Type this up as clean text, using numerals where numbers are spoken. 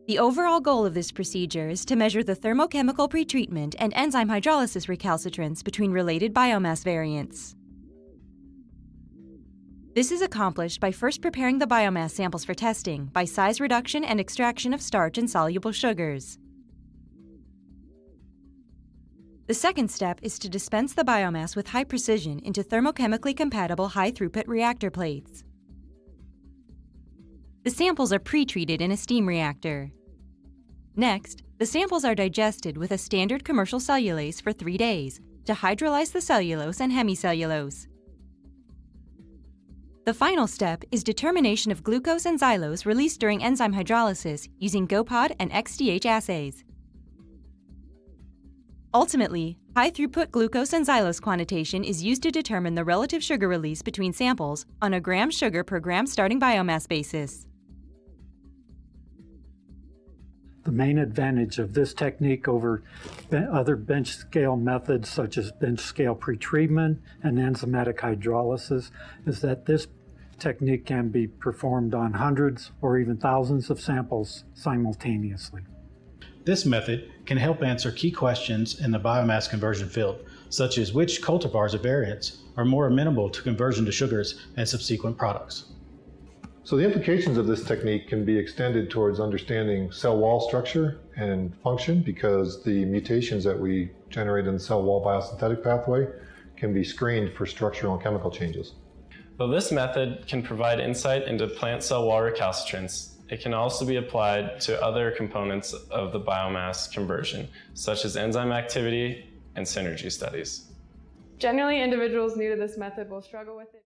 The overall goal of this procedure is to measure the thermochemical pretreatment and enzyme hydrolysis recalcitrance between related biomass variants. This is accomplished by first preparing the biomass samples for testing by size reduction and extraction of starch and soluble sugars. The second step is to dispense the biomass with high precision into thermochemically compatible high-throughput reactor plates. The samples are pre-treated in a steam reactor. Next, the samples are digested with a standard commercial cellulase for 3 days to hydrolyze the cellulose and hemicellulose. The final step is determination of glucose and xylose released during enzyme hydrolysis using GOPOD and XDH assays. Ultimately, high-throughput glucose and xylose quantitation is used to determine the relative sugar release between samples on a gram sugar per gram starting biomass basis. The main advantage of this technique over other bench scale methods such as bench scale pretreatment and enzymatic hydrolysis is that this technique can be performed on hundreds or even thousands of samples simultaneously. This method can help answer key questions in the biomass conversion field, such as which cultivars or variants are more amenable to conversion to sugars and subsequent products. So the implications of this technique can be extended towards understanding cell wall structure and function, because the mutations that we generate in the cell wall biosynthetic pathway can be screened for structural and chemical changes. Though this method can provide insight into plant cell wall recalcitrance, it can also be applied to other components of the biomass conversion, such as enzyme activity and synergy studies. Generally, individuals new to this method will struggle with it.